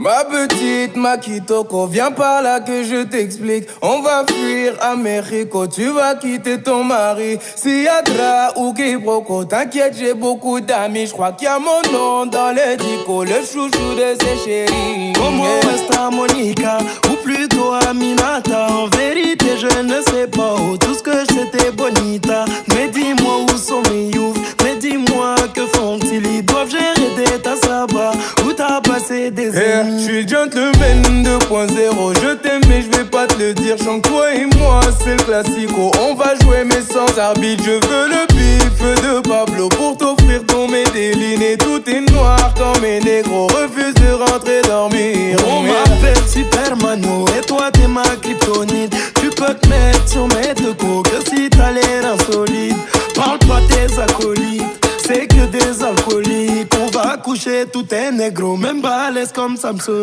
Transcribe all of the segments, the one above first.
Ma petite Makitoko, viens par là que je t'explique. On va fuir à Mexico, tu vas quitter ton mari. Siadra ou Kibroko, t'inquiète, j'ai beaucoup d'amis. Je crois qu'il y a mon nom dans les dico, le chouchou de ses chéris. Como esta Monica, ou plutôt Aminata. En vérité, je ne sais pas où. Tout ce que je sais, t'es bonita. Mais dis-moi où sont mes youths. Mais dis-moi que font-ils. Ils doivent gérer des tas sabats. Où t'as passé des années. Je suis le gentleman 2.0. Je t'aime mais je vais pas te le dire. Chante toi et moi c'est le classico. On va jouer mais sans arbitre. Je veux le bif de Pablo pour t'offrir ton Medellin. Et tout est noir quand mes négros refusent de rentrer dormir. On m'appelle Supermano et toi t'es ma kryptonite. Tu peux te mettre sur mes deux coups que si t'as l'air insolite. Parle pas tes acolytes, c'est que des alcooliques. On va coucher tout est négro, même balèze comme Samsung.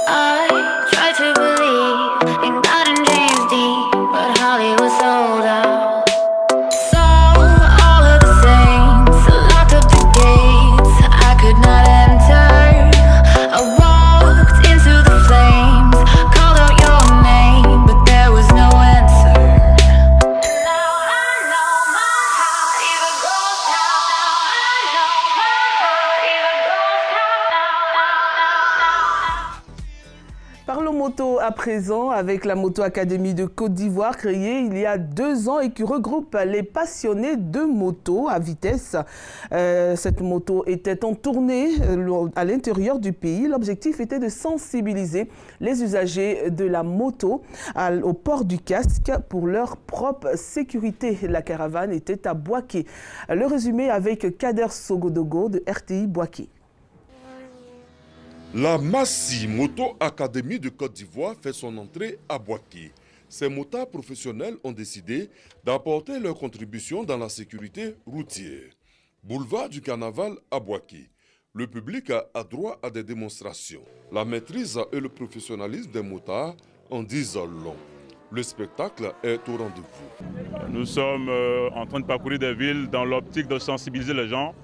I try to believe in God and James Dean, but Hollywood sold out. So all of the saints locked up the gates. I could not enter. I walked into the flames, called out your name, but there was no answer. And now I know my heart even goes down. Now I know my heart even goes down. Parlons moto à présent avec la Moto Académie de Côte d'Ivoire créée il y a 2 ans et qui regroupe les passionnés de moto à vitesse. Cette moto était en tournée à l'intérieur du pays. L'objectif était de sensibiliser les usagers de la moto au port du casque pour leur propre sécurité. La caravane était à Boaké. Le résumé avec Kader Sogodogo de RTI Boaké. La Massi Moto Académie de Côte d'Ivoire fait son entrée à Boaké. Ces motards professionnels ont décidé d'apporter leur contribution dans la sécurité routière. Boulevard du Carnaval à Boaké. Le public a droit à des démonstrations. La maîtrise et le professionnalisme des motards en disent long. Le spectacle est au rendez-vous. Nous sommes en train de parcourir des villes dans l'optique de sensibiliser les gens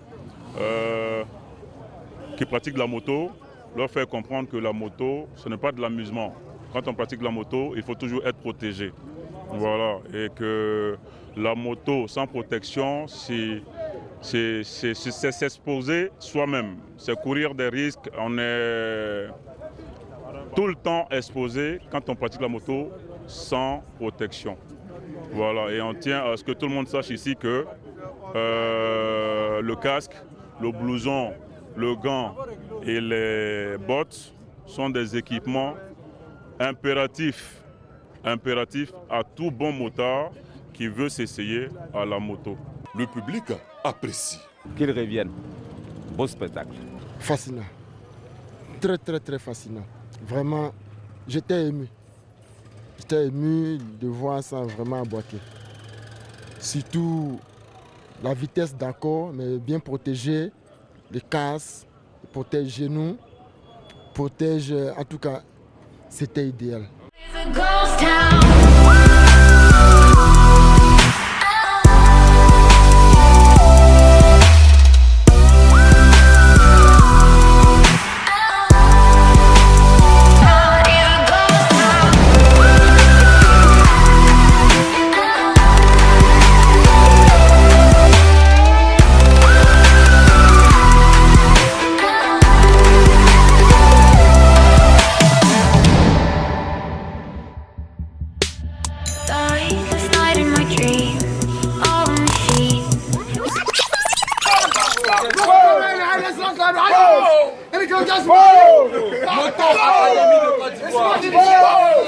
qui pratiquent la moto, leur faire comprendre que la moto, ce n'est pas de l'amusement. Quand on pratique la moto, il faut toujours être protégé. Voilà. Et que la moto sans protection, c'est s'exposer soi-même. C'est courir des risques. On est tout le temps exposé quand on pratique la moto sans protection. Voilà. Et on tient à ce que tout le monde sache ici que le casque, le blouson, le gant et les bottes sont des équipements impératifs à tout bon motard qui veut s'essayer à la moto. Le public apprécie. Qu'ils reviennent. Beau spectacle. Fascinant. Très, très, très fascinant. Vraiment, j'étais ému. J'étais ému de voir ça vraiment à Boaké. Surtout la vitesse d'accord, mais bien protégée. Les casques, protège genoux, protège, en tout cas, c'était idéal. Moto Académie de Côte d'Ivoire.